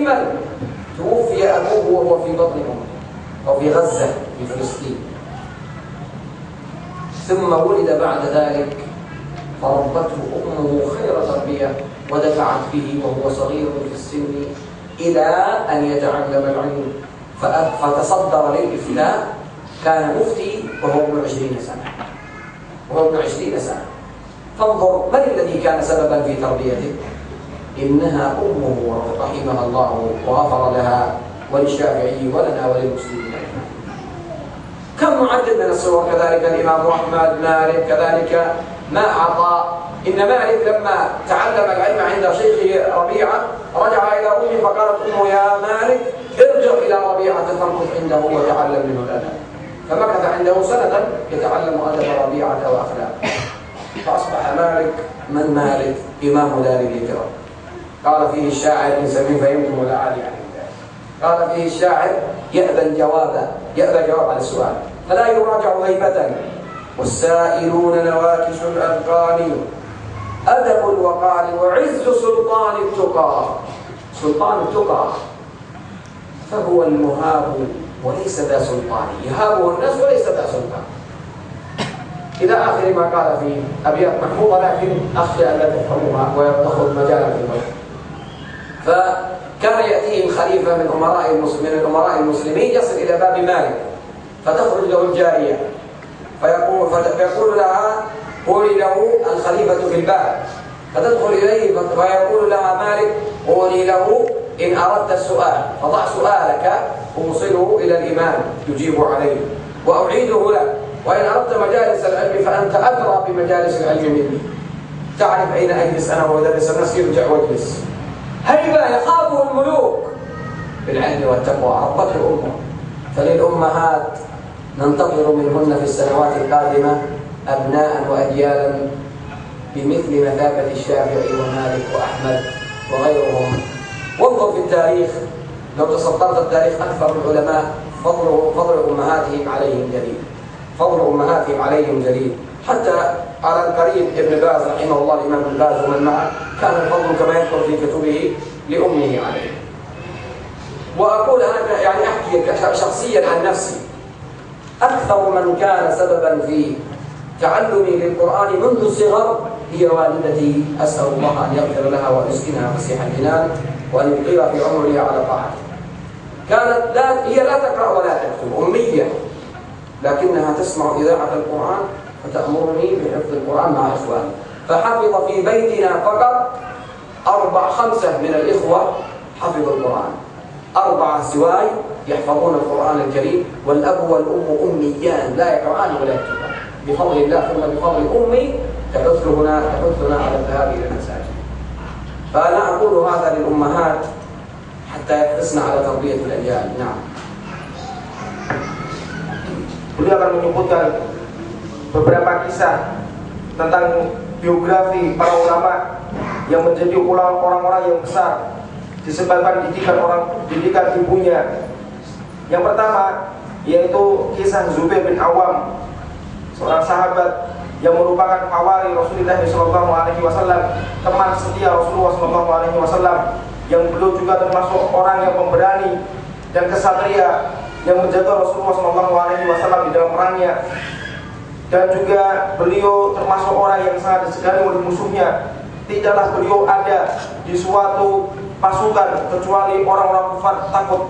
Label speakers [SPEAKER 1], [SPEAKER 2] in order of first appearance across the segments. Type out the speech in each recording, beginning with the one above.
[SPEAKER 1] يتيما توفي أبوه وهو في بطن أمه أو في غزة في فلسطين، ثم ولد بعد ذلك فربته أمه خير تربية ودفعت به وهو صغير في السن إلى أن يتعلم العلم فتصدر للإفتاء. كان مفتي وهو ابن 20 سنة، فانظر من الذي كان سببا في تربيته؟ إنها أمه رحمها الله وغفر لها وللشافعي ولنا وللمسلمين. كم معدد من الصور، كذلك الإمام أحمد، مالك، كذلك ما أعطى. إن مالك لما تعلم العلم عند شيخه ربيعة رجع إلى أمه فقالت أمه يا مالك ارجع إلى ربيعة فامكث عنده وتعلم منه الأدب، فمكث عنده سنة يتعلم أدب ربيعة وأخلاقه، فأصبح مالك من مالك إمام دار الهجرة. قال فيه الشاعر إن سمين فيمكن ولا عالي عن ذلك، قال فيه الشاعر يأبى الجواب على السؤال فلا يراجع غيبة، والسائلون نواكش الأذقان، أدب الوقار وعز سلطان التقى فهو المهاب وليس ذا سلطان، يهابه الناس وليس ذا سلطان، إلى آخر ما قال في أبيات محفوظة لكن أخشى أن لا تفهموها وتأخذ مجالا في الوقت. فكان يأتيه الخليفة من الأمراء المسلمين يصل إلى باب مالك فتخرج له الجارية فيقول لها قولي له الخليفة في الباب، فتدخل إليه فيقول لها مالك قولي له إن أردت السؤال فضع سؤالك ووصله إلى الإمام يجيب عليه وأعيده له، وإن أردت مجالس العلم فأنت أدرى بمجالس العلم مني، تعرف أين أجلس أنا وأدرس الناس يرجع واجلس. هيبة يخافه الملوك بالعلم والتقوى ربته أمه. فللأمهات ننتظر منهن في السنوات القادمة أبناء وأجيالا بمثل مثابة الشافعي ومالك وأحمد وغيرهم. وانظر في التاريخ، لو تصدرت التاريخ أكثر العلماء فضل أمهاتهم عليهم جليل. حتى على القريب ابن باز رحمه الله الإمام ابن باز ومن معه كان الفضل كما يذكر في كتبه لأمه عليه. وأقول أنا يعني أحكي شخصيا عن نفسي، أكثر من كان سببا في تعلمي للقرآن منذ الصغر هي والدتي، أسأل الله أن يغفر لها ويسكنها فسيح الجنان وأن يبقيها في عمرها على طاعته. كانت هي لا تقرأ ولا تكتب، أمية، لكنها تسمع إذاعة القرآن فتأمرني بحفظ القرآن مع إخواني. فحفظ في بيتنا فقط 5 من الإخوة حفظوا القرآن، 4 سواي يحفظون القرآن الكريم، والأب والأم أميان لا يقرآن ولا يكتبان بفضل الله، ثم بفضل أمي تحثنا على الذهاب إلى المساجد. فأنا أقول هذا للأمهات حتى يحرصن على تربية الأجيال. نعم.
[SPEAKER 2] Beliau akan menyebutkan beberapa kisah tentang biografi para ulama yang menjadi orang-orang yang besar disebabkan didikan ibunya. Yang pertama yaitu kisah Zubair bin Awam, seorang sahabat yang merupakan hawari Rasulullah SAW, teman setia Rasulullah SAW, yang beliau juga termasuk orang yang pemberani dan kesatria yang menjaga Rasulullah SAW di dalam perangnya. Dan juga beliau termasuk orang yang sangat disegani oleh musuhnya. Tidaklah beliau ada di suatu pasukan kecuali orang-orang kafir takut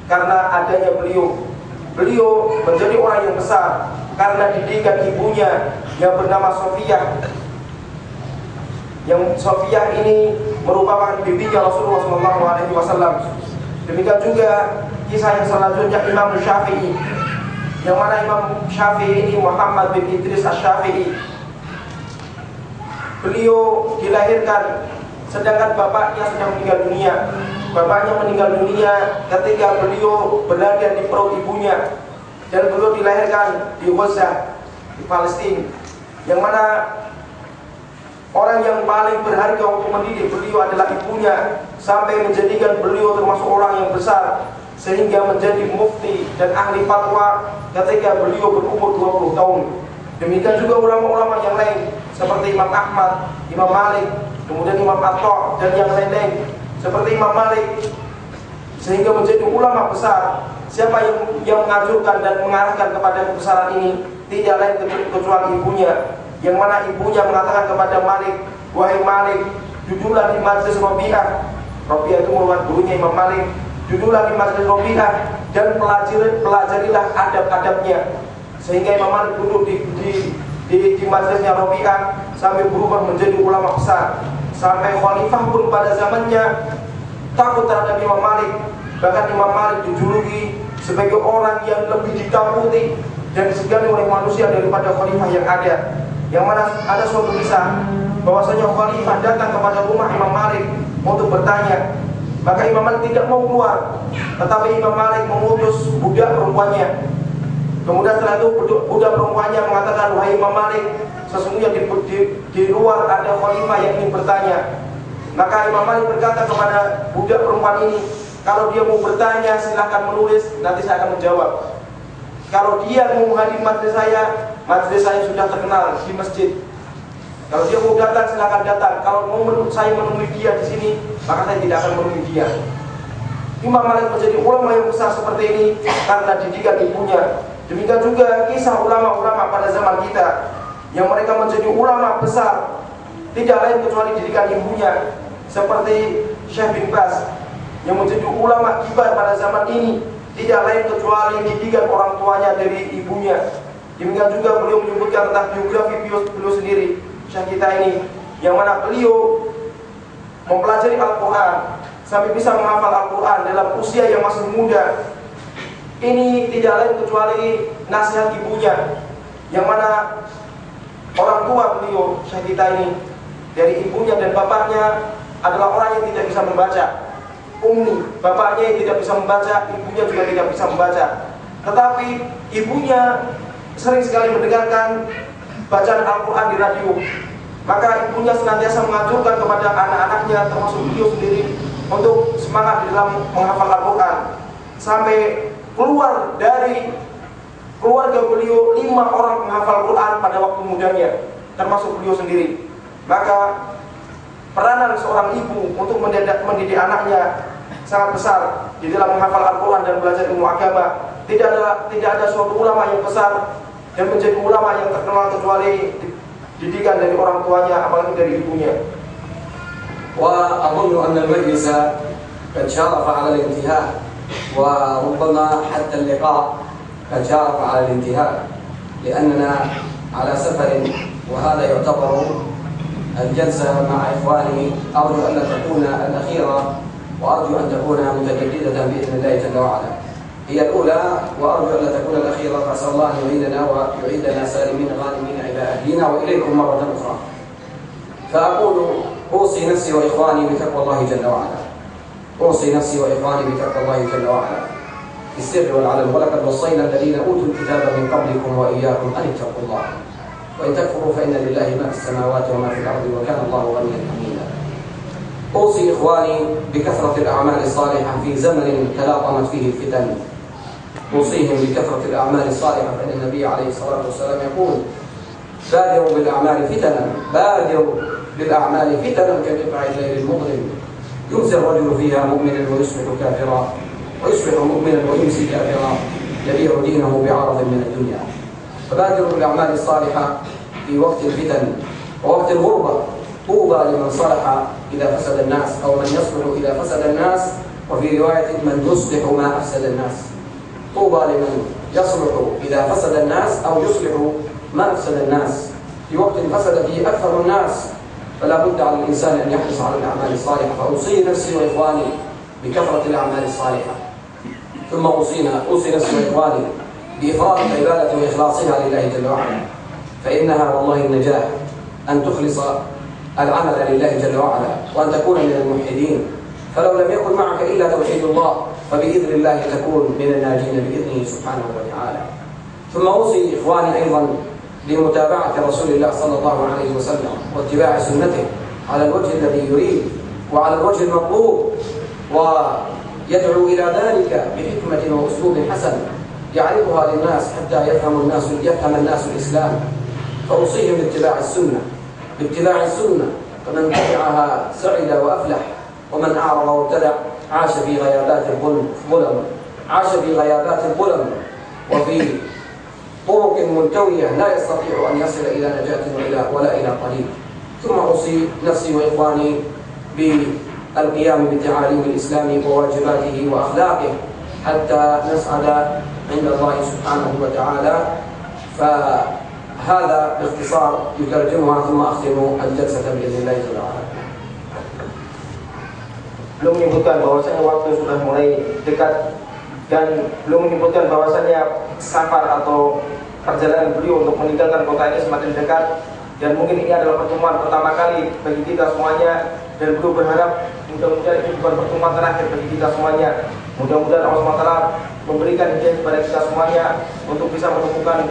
[SPEAKER 2] karena adanya beliau. Beliau menjadi orang yang besar karena didikan ibunya yang bernama Sofiyah. Yang Sofiyah ini merupakan bibinya Rasulullah SAW. Demikian juga kisah yang selanjutnya Imam Syafi'i, yang mana Imam Syafi'i ini Muhammad bin Idris Asy-Syafi'i. Beliau dilahirkan sedangkan bapaknya sedang meninggal dunia. Bapaknya meninggal dunia ketika beliau berada di perut ibunya, dan beliau dilahirkan di Gaza, di Palestina, yang mana orang yang paling berharga untuk mendidik beliau adalah ibunya, sampai menjadikan beliau termasuk orang yang besar sehingga menjadi mufti dan ahli fatwa ketika beliau berumur 20 tahun. Demikian juga ulama-ulama yang lain seperti Imam Ahmad, Imam Malik, kemudian Imam Atta dan yang lain-lain. Seperti Imam Malik sehingga menjadi ulama besar. Siapa yang mengajukan dan mengarahkan kepada kebesaran ini tidak lain kecuali ibunya, yang mana ibunya mengatakan kepada Malik, wahai Malik, duduklah di majlis Rabi'ah. Rabi'ah itu merupakan gurunya Imam Malik. Duduklah di majlis Rabi'ah dan pelajarilah adab-adabnya. Sehingga Imam Malik duduk di majlisnya Rabi'ah sampai berubah menjadi ulama besar. Sampai khalifah pun pada zamannya takut terhadap Imam Malik. Bahkan Imam Malik dijuluki sebagai orang yang lebih ditakuti dan disegani oleh manusia daripada khalifah yang ada. Yang mana ada suatu kisah bahwasanya khalifah datang kepada rumah Imam Malik untuk bertanya. Maka Imam Malik tidak mau keluar, tetapi Imam Malik mengutus budak perempuannya. Kemudian setelah itu budak perempuannya mengatakan, wahai Imam Malik, sesungguhnya di luar ada khalifah yang ingin bertanya. Maka Imam Malik berkata kepada budak perempuan ini, kalau dia mau bertanya silahkan menulis, nanti saya akan menjawab. Kalau dia mau menghadiri majlis saya sudah terkenal di masjid. Kalau dia mau datang silahkan datang. Kalau mau saya menemui dia di sini, maka saya tidak akan menemui dia. Imam Malik menjadi ulama yang besar seperti ini karena didikan ibunya. Demikian juga kisah ulama-ulama pada zaman kita yang mereka menjadi ulama besar tidak lain kecuali didikan ibunya, seperti Syekh bin Baz yang menjadi ulama kibar pada zaman ini tidak lain kecuali didikan orang tuanya dari ibunya. Demikian juga beliau menyebutkan tentang biografi beliau sendiri, Syekh kita ini, yang mana beliau mempelajari Al-Quran sampai bisa menghafal Al-Quran dalam usia yang masih muda. Ini tidak lain kecuali nasihat ibunya, yang mana orang tua beliau, Syekh kita ini, dari ibunya dan bapaknya adalah orang yang tidak bisa membaca. Ummi, bapaknya yang tidak bisa membaca, ibunya juga tidak bisa membaca. Tetapi ibunya sering sekali mendengarkan bacaan Al-Quran di radio. Maka ibunya senantiasa mengajukan kepada anak-anaknya, termasuk beliau sendiri, untuk semangat di dalam menghafal Al-Quran. Sampai keluar dari keluarga beliau 5 orang penghafal Quran pada waktu mudanya, termasuk beliau sendiri. Maka peranan seorang ibu untuk mendidik anaknya sangat besar di dalam menghafal Al-Quran dan belajar ilmu agama. Tidak ada suatu ulama yang besar dan menjadi ulama yang terkenal kecuali didikan dari orang tuanya, apalagi dari ibunya.
[SPEAKER 1] Wa adunnu anna al-majlis qad sharafa 'ala al-intihai wa rubbama hatta al-liqa' qad sharafa 'ala al-intihai li'annana 'ala safarin wa hadha yu'tabaru الجلسة مع إخواني أرجو أن لا تكون الأخيرة وأرجو أن تكون متجددة بإذن الله جل وعلا. هي الأولى وأرجو أن لا تكون الأخيرة، فأسأل الله أن يعيننا ويعيدنا سالمين غانمين إلى أهلنا وإليكم مرة أخرى. فأقول أوصي نفسي وإخواني بتقوى الله جل وعلا. أوصي نفسي وإخواني بتقوى الله جل وعلا في السر والعلن، ولقد وصينا الذين أوتوا الكتاب من قبلكم وإياكم أن اتقوا الله وإن تكفروا فإن لله ما في السماوات وما في الأرض وكان الله غنيا حميدا. أوصي إخواني بكثرة الأعمال الصالحة في زمن تلاطمت فيه الفتن. أوصيهم بكثرة الأعمال الصالحة فإن النبي عليه الصلاة والسلام يقول بادروا بالأعمال فتنا، بادروا بالأعمال فتنا كقطع الليل المظلم يمسي الرجل فيها مؤمنا ويصبح كافرا ويصبح مؤمنا ويمسي كافرا يبيع دينه بعرض من الدنيا. فبادروا بالأعمال الصالحة في وقت الفتن ووقت الغربة. طوبى لمن صلح إذا فسد الناس أو من يصلح إذا فسد الناس، وفي رواية من يصلح ما أفسد الناس. طوبى لمن يصلح إذا فسد الناس أو يصلح ما أفسد الناس في وقت فسد فيه أكثر الناس. فلا بد على الإنسان أن يحرص على الأعمال الصالحة. فأوصي نفسي وإخواني بكثرة الأعمال الصالحة. ثم أوصي نفسي وإخواني بإفراد العبادة وإخلاصها لله جل وعلا، فإنها والله النجاة أن تخلص العمل لله جل وعلا وأن تكون من الموحدين. فلو لم يكن معك إلا توحيد الله فبإذن الله تكون من الناجين بإذنه سبحانه وتعالى. ثم أوصي إخواني أيضا بمتابعة رسول الله صلى الله عليه وسلم واتباع سنته على الوجه الذي يريد وعلى الوجه المطلوب، ويدعو إلى ذلك بحكمة وأسلوب حسن يعرضها للناس حتى يفهم الناس الإسلام. فأوصيهم باتباع السنة فمن تبعها سعد وأفلح ومن أعرض وابتدع عاش في غيابات الظلم عاش في غيابات الظلم وفي طرق ملتوية لا يستطيع أن يصل إلى نجاة ولا إلى طريق. ثم أوصي نفسي وإخواني بالقيام بتعاليم الإسلام وواجباته وأخلاقه حتى نسعد عند الله سبحانه وتعالى. فهذا باختصار يترجمها ثم أختم الجلسة بإذن الله تعالى.
[SPEAKER 2] Belum menyebutkan bahwasanya waktu sudah mulai dekat dan belum menyebutkan bahwasanya safar atau perjalanan beliau untuk meninggalkan kota ini semakin dekat, dan mungkin ini adalah pertemuan pertama kali bagi kita semuanya, dan beliau berharap mudah-mudahan ini bukan pertemuan terakhir bagi kita semuanya. Mudah-mudahan Allah SWT memberikan hidayah kepada kita semuanya untuk bisa mengumpulkan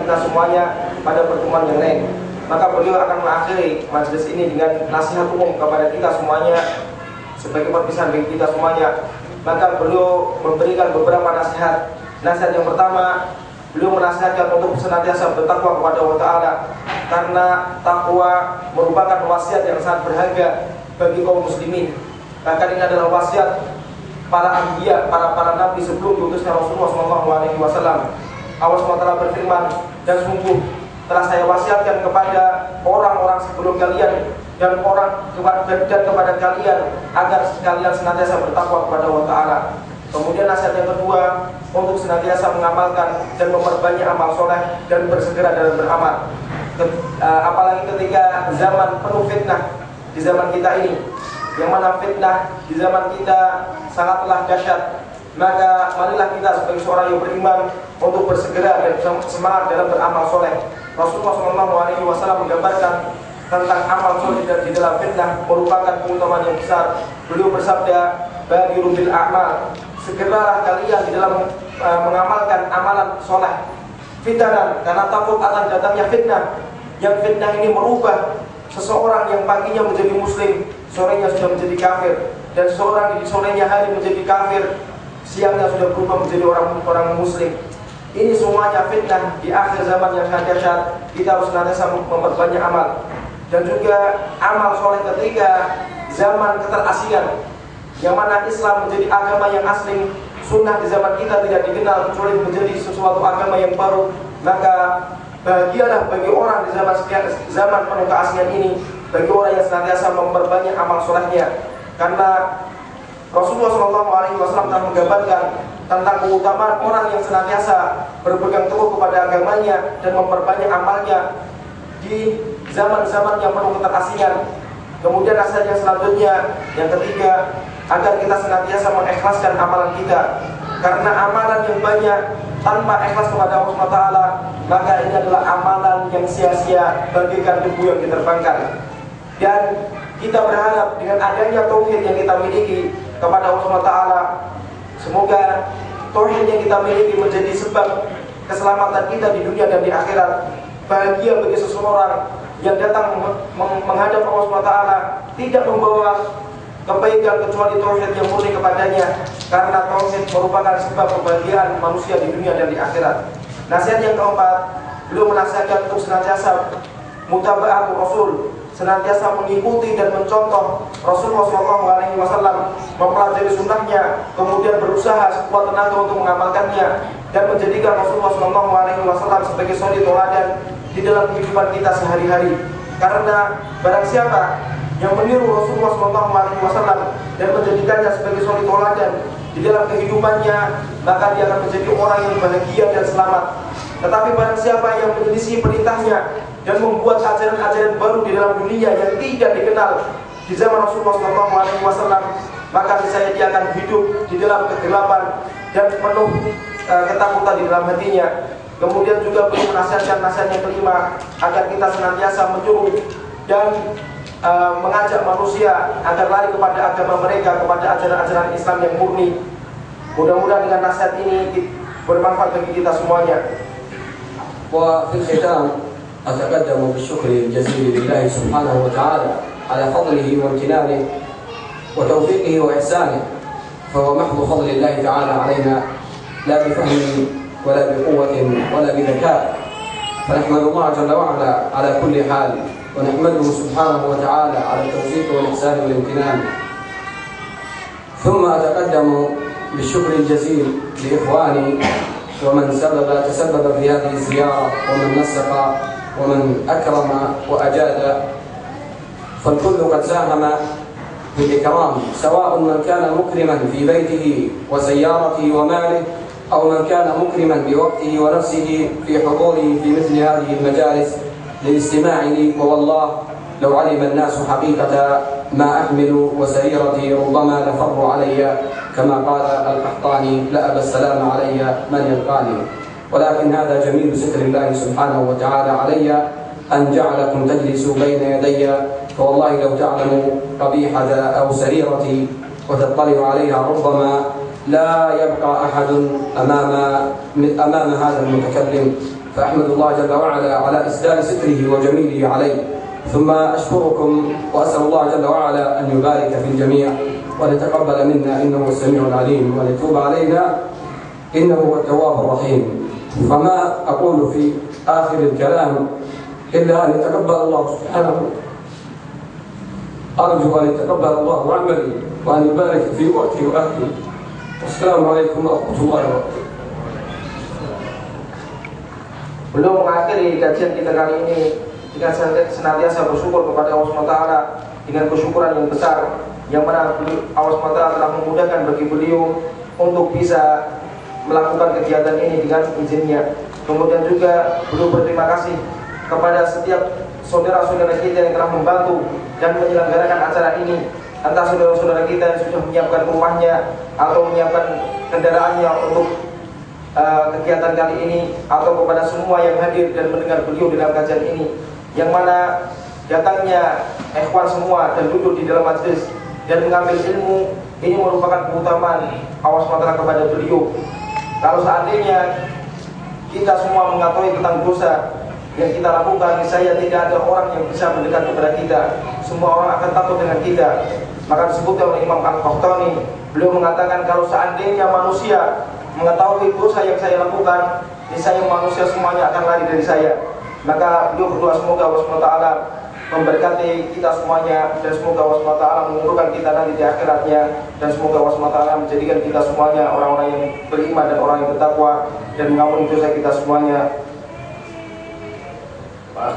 [SPEAKER 2] kita semuanya pada pertemuan yang lain. Maka beliau akan mengakhiri majelis ini dengan nasihat umum kepada kita semuanya sebagai perpisahan bagi kita semuanya. Maka beliau memberikan beberapa nasihat. Nasihat yang pertama, beliau menasihatkan untuk senantiasa bertakwa kepada Allah Ta'ala, karena takwa merupakan wasiat yang sangat berharga bagi kaum muslimin. Bahkan ini adalah wasiat para anbiya, para nabi sebelum diutusnya Rasulullah SAW. Allah SWT berfirman, dan sungguh telah saya wasiatkan kepada orang-orang sebelum kalian dan kepada kalian agar kalian senantiasa bertakwa kepada Allah Ta'ala. Kemudian nasihat yang kedua, untuk senantiasa mengamalkan dan memperbanyak amal soleh dan bersegera dalam beramal. Apalagi ketika zaman penuh fitnah di zaman kita ini, yang mana fitnah di zaman kita sangatlah dahsyat. Maka marilah kita sebagai seorang yang beriman untuk bersegera dan semangat dalam beramal soleh. Rasulullah SAW menggambarkan tentang amal soleh di dalam fitnah merupakan keutamaan yang besar. Beliau bersabda, "Badiru bil a'mal." Segeralah kalian di dalam mengamalkan amalan soleh. Fitnah, karena takut akan datangnya fitnah. Yang fitnah ini merubah seseorang yang paginya menjadi muslim, sorenya sudah menjadi kafir, dan seseorang di sorenya hari menjadi kafir, siangnya sudah berubah menjadi orang muslim. Ini semuanya fitnah di akhir zaman yang sangat dahsyat. Kita harus senantiasa memperbanyak amal. Dan juga amal soleh ketika zaman keterasingan, yang mana Islam menjadi agama yang asing, sunnah di zaman kita tidak dikenal kecuali menjadi sesuatu agama yang baru. Maka bahagialah bagi orang di zaman penuh keasingan ini, bagi orang yang senantiasa memperbanyak amal solehnya. Karena Rasulullah SAW telah menggambarkan tentang keutamaan orang yang senantiasa berpegang teguh kepada agamanya dan memperbanyak amalnya di zaman-zaman yang penuh keterasingan. Kemudian nasihat yang selanjutnya, yang ketiga, agar kita senantiasa mengikhlaskan amalan kita. Karena amalan yang banyak tanpa ikhlas kepada Allah SWT, maka ini adalah amalan yang sia-sia, bagaikan debu yang diterbangkan. Dan kita berharap dengan adanya tauhid yang kita miliki kepada Allah SWT, semoga tauhid yang kita miliki menjadi sebab keselamatan kita di dunia dan di akhirat. Bahagia bagi seseorang yang datang menghadap Allah SWT tidak membawa kebaikan kecuali tauhid yang murni kepadanya, karena tauhid merupakan sebab kebahagiaan manusia di dunia dan di akhirat. Nasihat yang keempat, beliau menasihatkan untuk senantiasa mutaba'atul Rasul, senantiasa mengikuti dan mencontoh Rasulullah SAW, mempelajari sunnahnya, kemudian berusaha sekuat tenaga untuk mengamalkannya, dan menjadikan Rasulullah SAW sebagai suri teladan di dalam kehidupan kita sehari-hari. Karena barang siapa yang meniru Rasulullah SAW dan menjadikannya sebagai suri teladan di dalam kehidupannya, maka dia akan menjadi orang yang bahagia dan selamat. Tetapi barang siapa yang menyelisih perintahnya dan membuat ajaran-ajaran baru di dalam dunia yang tidak dikenal di zaman Rasulullah SAW, maka niscaya dia akan hidup di dalam kegelapan dan penuh ketakutan di dalam hatinya. Kemudian juga beliau menasihatkan nasihat yang kelima, agar kita senantiasa menyuruh dan mengajak manusia agar lari kepada agama mereka, kepada ajaran-ajaran Islam yang murni. Mudah-mudahan dengan nasihat ini bermanfaat bagi kita semuanya.
[SPEAKER 1] وفي الختام أتقدم بالشكر الجزيل لله سبحانه وتعالى على فضله وامتنانه وتوفيقه وإحسانه، فهو محض فضل الله تعالى علينا، لا بفهم ولا بقوة ولا بذكاء. فنحمد الله جل وعلا على كل حال، ونحمده سبحانه وتعالى على التوفيق والإحسان والامتنان. ثم أتقدم بالشكر الجزيل لإخواني ومن تسبب في هذه الزيارة ومن نسق ومن أكرم وأجاد، فالكل قد ساهم بالإكرام، سواء من كان مكرما في بيته وسيارته وماله، أو من كان مكرما بوقته ونفسه في حضوره في مثل هذه المجالس للاستماع لي. ووالله لو علم الناس حقيقة ما أحمل وسريرتي ربما لفروا علي، كما قال القحطاني: لأبى السلام علي من يلقاني. ولكن هذا جميل ستر الله سبحانه وتعالى علي أن جعلكم تجلسوا بين يدي، فوالله لو تعلموا قبيحة أو سريرتي وتطلعوا عليها ربما لا يبقى أحد أمام هذا المتكلم. فأحمد الله جل وعلا على إسدال ستره وجميله علي، ثم أشكركم وأسأل الله جل وعلا أن يبارك في الجميع وليتقبل منا إنه هو السميع العليم، وليتوب علينا إنه هو التواب الرحيم. فما أقول في آخر الكلام إلا أن يتقبل الله سبحانه، أرجو أن يتقبل الله عملي وأن يبارك في وقتي وأهلي. والسلام عليكم ورحمة الله وبركاته.
[SPEAKER 2] Belum mengakhiri kajian kita kali ini dengan senantiasa bersyukur kepada Allah SWT dengan kesyukuran yang besar, yang mana Allah SWT telah memudahkan bagi beliau untuk bisa melakukan kegiatan ini dengan izinnya. Kemudian juga beliau berterima kasih kepada setiap saudara-saudara kita yang telah membantu dan menyelenggarakan acara ini, entah saudara-saudara kita yang sudah menyiapkan rumahnya atau menyiapkan kendaraannya untuk kegiatan kali ini, atau kepada semua yang hadir dan mendengar beliau dalam kajian ini, yang mana datangnya ikhwan semua dan duduk di dalam majelis dan mengambil ilmu ini merupakan keutamaan Allah SWT kepada beliau. Kalau seandainya kita semua mengetahui tentang dosa yang kita lakukan, saya tidak ada orang yang bisa mendekat kepada kita, semua orang akan takut dengan kita. Maka disebutkan oleh Imam Al-Qahtani, beliau mengatakan kalau seandainya manusia mengetahui dosa yang saya lakukan, niscaya manusia semuanya akan lari dari saya. Maka beliau berdoa semoga Allah SWT memberkati kita semuanya, dan semoga Allah SWT mengumpulkan kita nanti di akhiratnya, dan semoga Allah SWT menjadikan kita semuanya orang-orang yang beriman dan orang yang bertakwa dan mengampuni dosa kita semuanya. Wa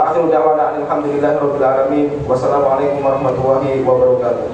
[SPEAKER 2] akhiru da'wana alhamdulillahirabbil alamin. Wassalamualaikum warahmatullahi wabarakatuh.